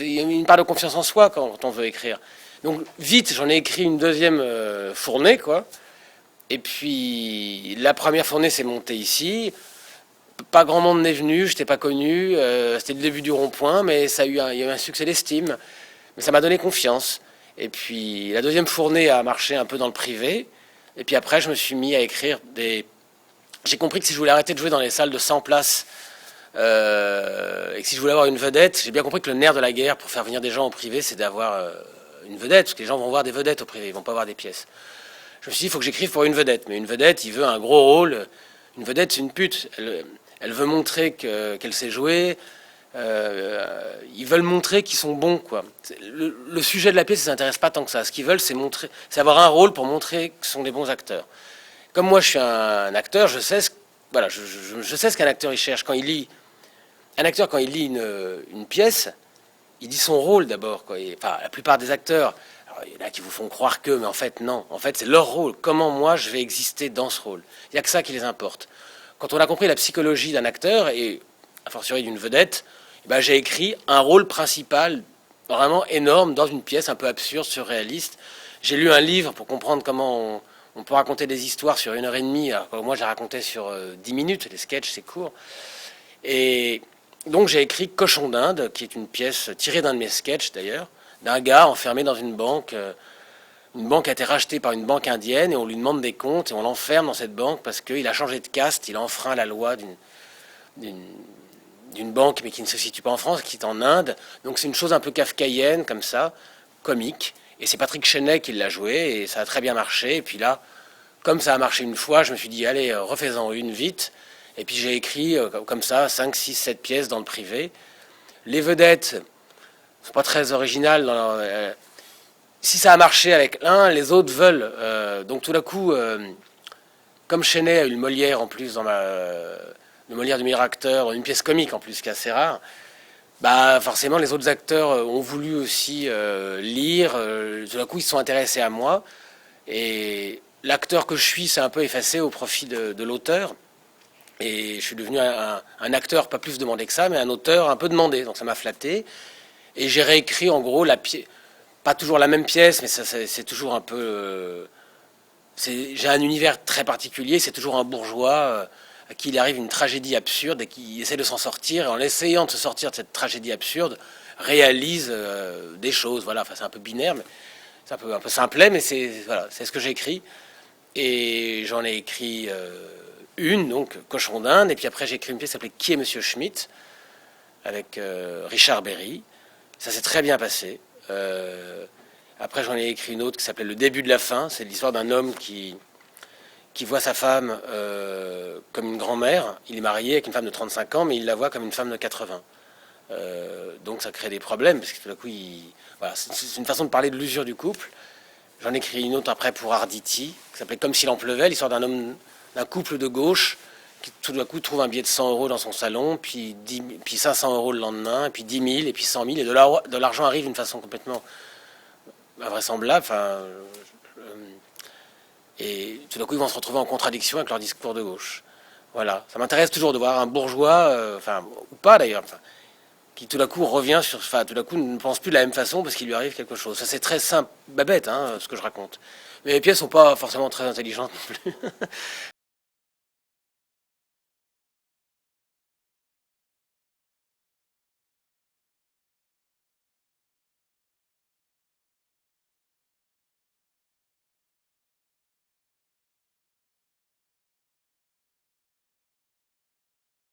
Il y a une part de confiance en soi quand on veut écrire. Donc vite, j'en ai écrit une deuxième fournée, quoi. Et puis la première fournée s'est montée ici. Pas grand monde n'est venu, je n'étais pas connu. C'était le début du rond-point, mais il y a eu un succès d'estime. Mais ça m'a donné confiance. Et puis la deuxième fournée a marché un peu dans le privé. Et puis après, je me suis mis à écrire des... J'ai compris que si je voulais arrêter de jouer dans les salles de 100 places, et que si je voulais avoir une vedette, j'ai bien compris que le nerf de la guerre pour faire venir des gens au privé, c'est d'avoir une vedette. Parce que les gens vont voir des vedettes au privé, ils vont pas voir des pièces. Je me suis dit, il faut que j'écrive pour une vedette. Mais une vedette, il veut un gros rôle. Une vedette, c'est une pute. Elle veut montrer qu'elle sait jouer. Ils veulent montrer qu'ils sont bons, quoi. Le sujet de la pièce, ça ne s'intéresse pas tant que ça. Ce qu'ils veulent, c'est avoir un rôle pour montrer qu'ils sont des bons acteurs. Comme moi, je suis un acteur, je sais voilà, je sais ce qu'un acteur il cherche quand il lit. Un acteur, quand il lit une pièce, il dit son rôle d'abord, quoi. Enfin, la plupart des acteurs, alors, il y en a qui vous font croire que, mais en fait, non. En fait, c'est leur rôle. Comment moi, je vais exister dans ce rôle. Il n'y a que ça qui les importe. Quand on a compris la psychologie d'un acteur, et a fortiori d'une vedette, eh ben, j'ai écrit un rôle principal vraiment énorme dans une pièce un peu absurde, surréaliste. J'ai lu un livre pour comprendre comment on peut raconter des histoires sur 1 heure et demie. Alors, moi, j'ai raconté sur 10 minutes. Les sketchs, c'est court. Et donc, j'ai écrit Cochon d'Inde, qui est une pièce tirée d'un de mes sketchs, d'ailleurs, d'un gars enfermé dans une banque. Une banque a été rachetée par une banque indienne et on lui demande des comptes et on l'enferme dans cette banque parce qu'il a changé de caste, il a enfreint la loi d'une banque mais qui ne se situe pas en France, qui est en Inde. Donc c'est une chose un peu kafkaïenne comme ça, comique. Et c'est Patrick Chenet qui l'a joué et ça a très bien marché. Et puis là, comme ça a marché une fois, je me suis dit, allez, refais-en une vite. Et puis j'ai écrit comme ça 5, 6, 7 pièces dans le privé. Les vedettes ne sont pas très originales. Si ça a marché avec l'un, les autres veulent. Donc tout d'un coup, comme Chenet a eu le Molière en plus le Molière du meilleur acteur, une pièce comique en plus qui est assez rare, bah forcément les autres acteurs ont voulu aussi lire. Tout d'un coup, ils se sont intéressés à moi et l'acteur que je suis s'est un peu effacé au profit de l'auteur. Et je suis devenu un acteur pas plus demandé que ça, mais un auteur un peu demandé. Donc ça m'a flatté. Et j'ai réécrit en gros la pièce. Pas toujours la même pièce, mais c'est toujours un peu... j'ai un univers très particulier, c'est toujours un bourgeois à qui il arrive une tragédie absurde et qui essaie de s'en sortir. Et en essayant de se sortir de cette tragédie absurde, réalise des choses. Voilà, enfin, c'est un peu binaire, mais c'est un peu simplet, mais voilà, c'est ce que j'ai écrit. Et j'en ai écrit une, donc Cochon d'Inde, et puis après j'ai écrit une pièce qui s'appelait Qui est Monsieur Schmitt, avec Richard Berry. Ça s'est très bien passé. Après, j'en ai écrit une autre qui s'appelait Le début de la fin. C'est l'histoire d'un homme qui voit sa femme comme une grand-mère. Il est marié avec une femme de 35 ans, mais il la voit comme une femme de 80. Donc ça crée des problèmes, parce que tout d'un coup, voilà, c'est une façon de parler de l'usure du couple. J'en ai écrit une autre après pour Arditi, qui s'appelait Comme s'il en pleuvait, l'histoire d'un couple de gauche qui tout d'un coup trouve un billet de 100 euros dans son salon, puis 500 euros le lendemain, et puis 10 000, et puis 100 000, et de l'argent arrive d'une façon complètement invraisemblable. Enfin, et tout d'un coup, ils vont se retrouver en contradiction avec leur discours de gauche. Voilà, ça m'intéresse toujours de voir un bourgeois, enfin, ou pas d'ailleurs, enfin, qui tout d'un coup revient sur... Enfin, tout d'un coup ne pense plus de la même façon parce qu'il lui arrive quelque chose. Ça, c'est très simple, babette, hein, ce que je raconte. Mais les pièces sont pas forcément très intelligentes non plus.